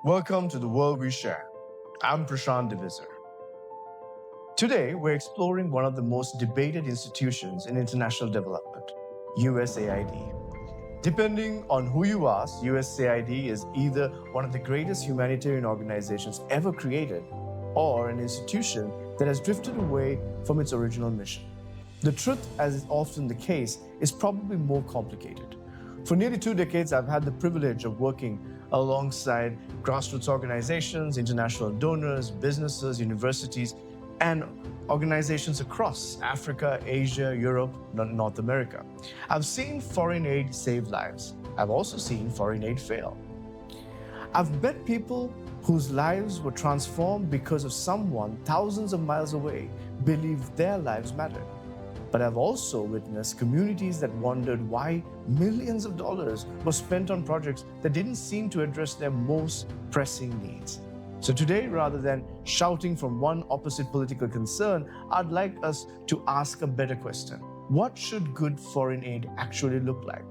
Welcome to The World We Share. I'm Prashant Divisar. Today, we're exploring one of the most debated institutions in international development, USAID. Depending on who you ask, USAID is either one of the greatest humanitarian organizations ever created or an institution that has drifted away from its original mission. The truth, as is often the case, is probably more complicated. For nearly 2 decades, I've had the privilege of working alongside grassroots organizations, international donors, businesses, universities, and organizations across Africa, Asia, Europe, North America. I've seen foreign aid save lives. I've also seen foreign aid fail. I've met people whose lives were transformed because of someone thousands of miles away believed their lives mattered. But I've also witnessed communities that wondered why millions of dollars were spent on projects that didn't seem to address their most pressing needs. So today, rather than shouting from one opposite political concern, I'd like us to ask a better question. What should good foreign aid actually look like?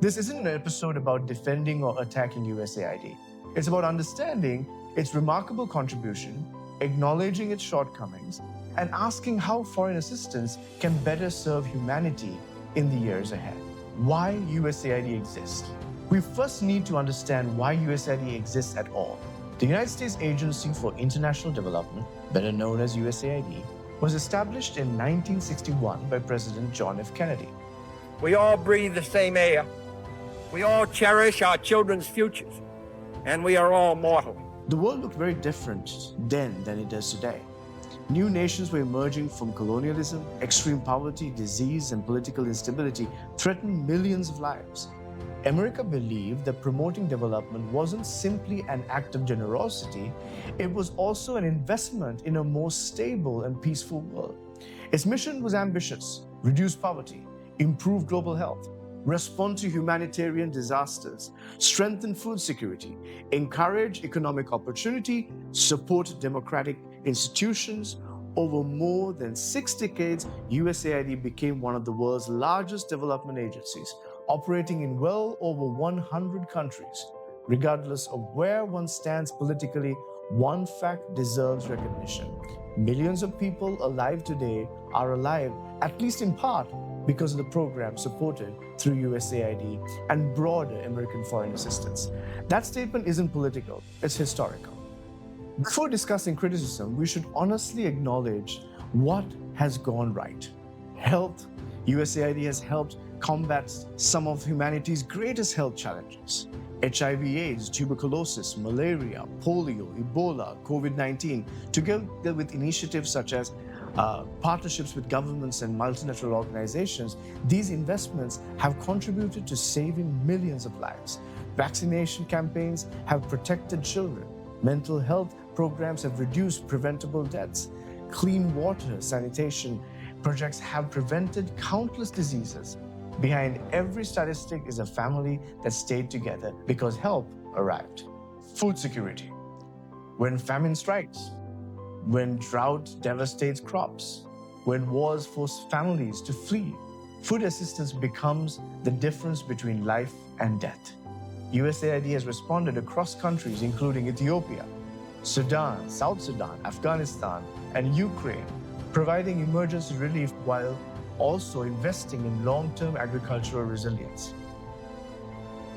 This isn't an episode about defending or attacking USAID. It's about understanding its remarkable contribution, acknowledging its shortcomings, and asking how foreign assistance can better serve humanity in the years ahead. Why USAID exists? We first need to understand why USAID exists at all. The United States Agency for International Development, better known as USAID, was established in 1961 by President John F. Kennedy. We all breathe the same air. We all cherish our children's futures, and we are all mortal. The world looked very different then than it does today. New nations were emerging from colonialism, extreme poverty, disease, and political instability threatened millions of lives. America believed that promoting development wasn't simply an act of generosity, it was also an investment in a more stable and peaceful world. Its mission was ambitious: reduce poverty, improve global health, respond to humanitarian disasters, strengthen food security, encourage economic opportunity, support democratic institutions. Over more than 6 decades, USAID became one of the world's largest development agencies, operating in well over 100 countries. Regardless of where one stands politically, one fact deserves recognition. Millions of people alive today are alive, at least in part, because of the program supported through USAID and broader American foreign assistance. That statement isn't political, it's historical. Before discussing criticism, we should honestly acknowledge what has gone right. Health. USAID has helped combat some of humanity's greatest health challenges: HIV/AIDS, tuberculosis, malaria, polio, Ebola, COVID-19, together with initiatives such as partnerships with governments and multinational organizations. These investments have contributed to saving millions of lives. Vaccination campaigns have protected children. Mental health programs have reduced preventable deaths. Clean water sanitation projects have prevented countless diseases. Behind every statistic is a family that stayed together because help arrived. Food security. When famine strikes, when drought devastates crops, when wars force families to flee, food assistance becomes the difference between life and death. USAID has responded across countries including Ethiopia, Sudan, South Sudan, Afghanistan, and Ukraine, providing emergency relief while also investing in long-term agricultural resilience.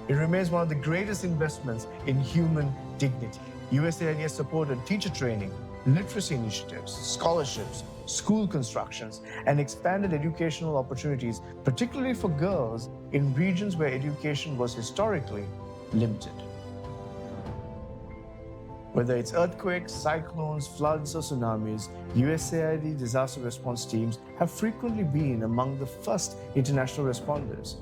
It remains one of the greatest investments in human dignity. USAID has supported teacher training, literacy initiatives, scholarships, school constructions, and expanded educational opportunities, particularly for girls in regions where education was historically limited. Whether it's earthquakes, cyclones, floods, or tsunamis, USAID disaster response teams have frequently been among the first international responders.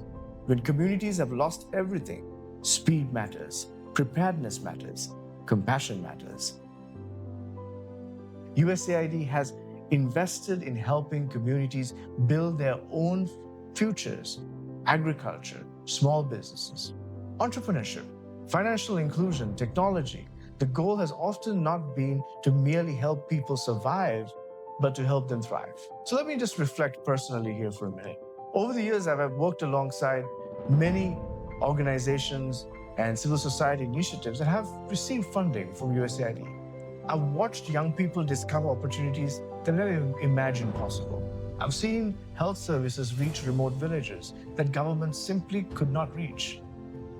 When communities have lost everything, speed matters, preparedness matters, compassion matters. USAID has invested in helping communities build their own futures: agriculture, small businesses, entrepreneurship, financial inclusion, technology. The goal has often not been to merely help people survive, but to help them thrive. So let me just reflect personally here for a minute. Over the years, I've worked alongside many organizations and civil society initiatives that have received funding from USAID. I've watched young people discover opportunities they never even imagined possible. I've seen health services reach remote villages that governments simply could not reach.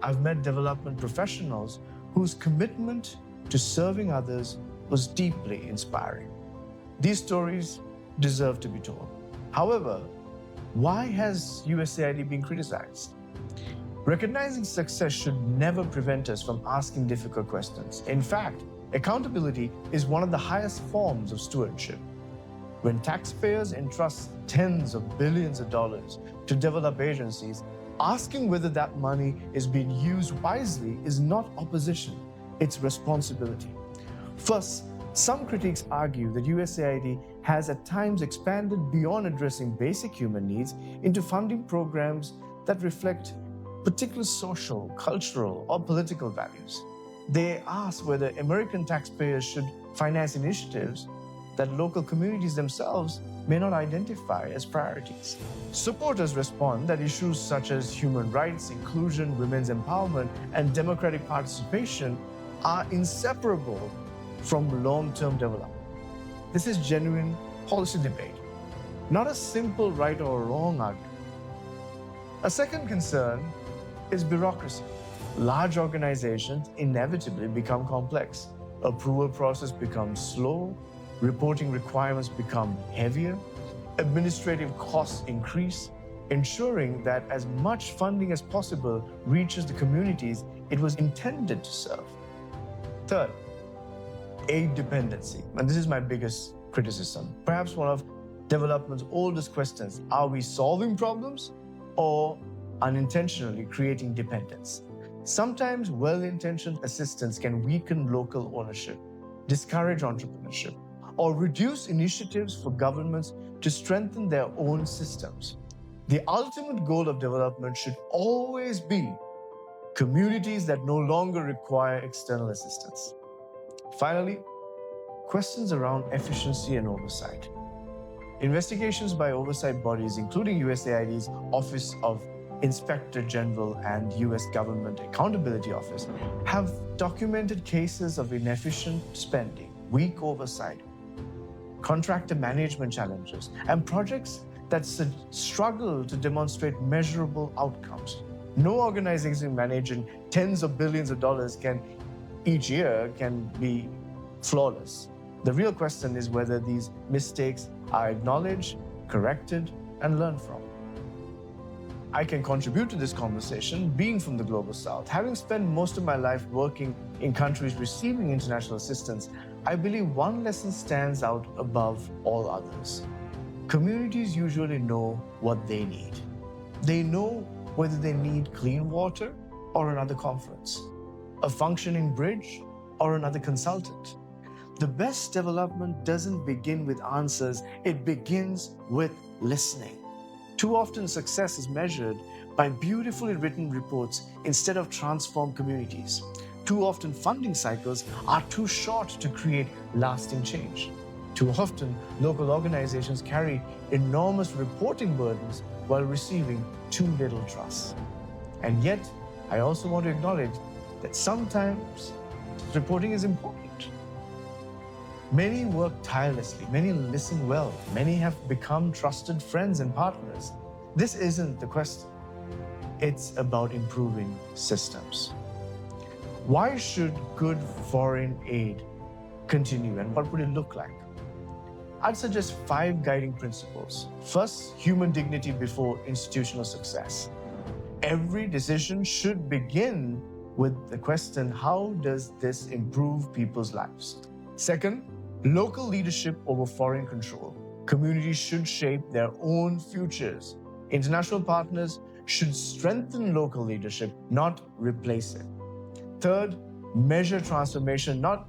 I've met development professionals whose commitment to serving others was deeply inspiring. These stories deserve to be told. However, why has USAID been criticized? Recognizing success should never prevent us from asking difficult questions. In fact, accountability is one of the highest forms of stewardship. When taxpayers entrust tens of billions of dollars to develop agencies, asking whether that money is being used wisely is not opposition, it's responsibility. First, some critics argue that USAID has at times expanded beyond addressing basic human needs into funding programs that reflect particular social, cultural, or political values. They ask whether American taxpayers should finance initiatives that local communities themselves may not identify as priorities. Supporters respond that issues such as human rights, inclusion, women's empowerment, and democratic participation are inseparable from long-term development. This is genuine policy debate, not a simple right or wrong argument. A second concern is bureaucracy. Large organizations inevitably become complex. Approval process becomes slow, reporting requirements become heavier, administrative costs increase, ensuring that as much funding as possible reaches the communities it was intended to serve. Third, aid dependency. And this is my biggest criticism. Perhaps one of development's oldest questions. Are we solving problems or unintentionally creating dependence? Sometimes well-intentioned assistance can weaken local ownership, discourage entrepreneurship, or reduce initiatives for governments to strengthen their own systems. The ultimate goal of development should always be communities that no longer require external assistance. Finally, questions around efficiency and oversight. Investigations by oversight bodies, including USAID's Office of Inspector General and US Government Accountability Office, have documented cases of inefficient spending, weak oversight, contractor management challenges, and projects that struggle to demonstrate measurable outcomes. No organization managing tens of billions of dollars each year can be flawless. The real question is whether these mistakes are acknowledged, corrected, and learned from. I can contribute to this conversation being from the Global South. Having spent most of my life working in countries receiving international assistance, I believe one lesson stands out above all others. Communities usually know what they need. They know whether they need clean water or another conference, a functioning bridge or another consultant. The best development doesn't begin with answers, it begins with listening. Too often success is measured by beautifully written reports instead of transformed communities. Too often funding cycles are too short to create lasting change. Too often local organizations carry enormous reporting burdens while receiving too little trust. And yet, I also want to acknowledge that sometimes reporting is important. Many work tirelessly, many listen well, many have become trusted friends and partners. This isn't the question. It's about improving systems. Why should good foreign aid continue and what would it look like? I'd suggest 5 guiding principles. First, human dignity before institutional success. Every decision should begin with the question, how does this improve people's lives? Second, local leadership over foreign control. Communities should shape their own futures. International partners should strengthen local leadership, not replace it. Third, measure transformation, not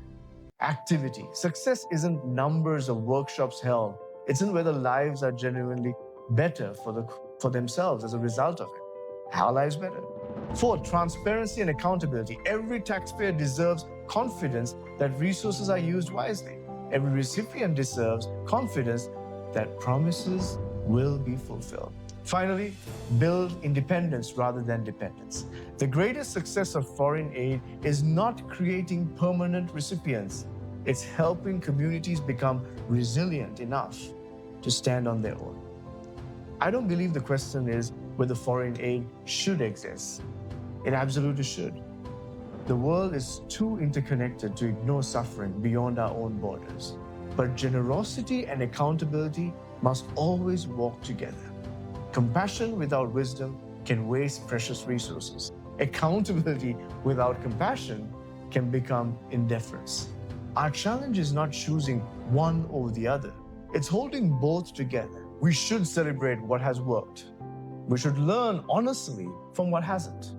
activity. Success isn't numbers of workshops held. It's in whether lives are genuinely better for themselves as a result of it. Our lives better. Fourth, transparency and accountability. Every taxpayer deserves confidence that resources are used wisely. Every recipient deserves confidence that promises will be fulfilled. Finally, build independence rather than dependence. The greatest success of foreign aid is not creating permanent recipients. It's helping communities become resilient enough to stand on their own. I don't believe the question is whether foreign aid should exist. It absolutely should. The world is too interconnected to ignore suffering beyond our own borders. But generosity and accountability must always walk together. Compassion without wisdom can waste precious resources. Accountability without compassion can become indifference. Our challenge is not choosing one over the other. It's holding both together. We should celebrate what has worked. We should learn honestly from what hasn't.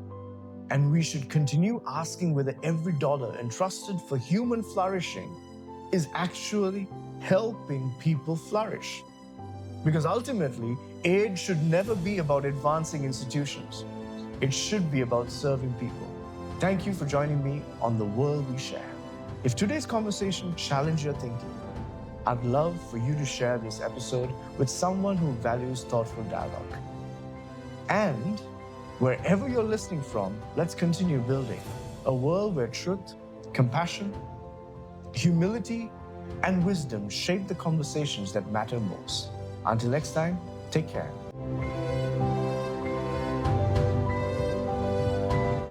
And we should continue asking whether every dollar entrusted for human flourishing is actually helping people flourish. Because ultimately, aid should never be about advancing institutions. It should be about serving people. Thank you for joining me on The World We Share. If today's conversation challenged your thinking, I'd love for you to share this episode with someone who values thoughtful dialogue. And wherever you're listening from, let's continue building a world where truth, compassion, humility, and wisdom shape the conversations that matter most. Until next time, take care.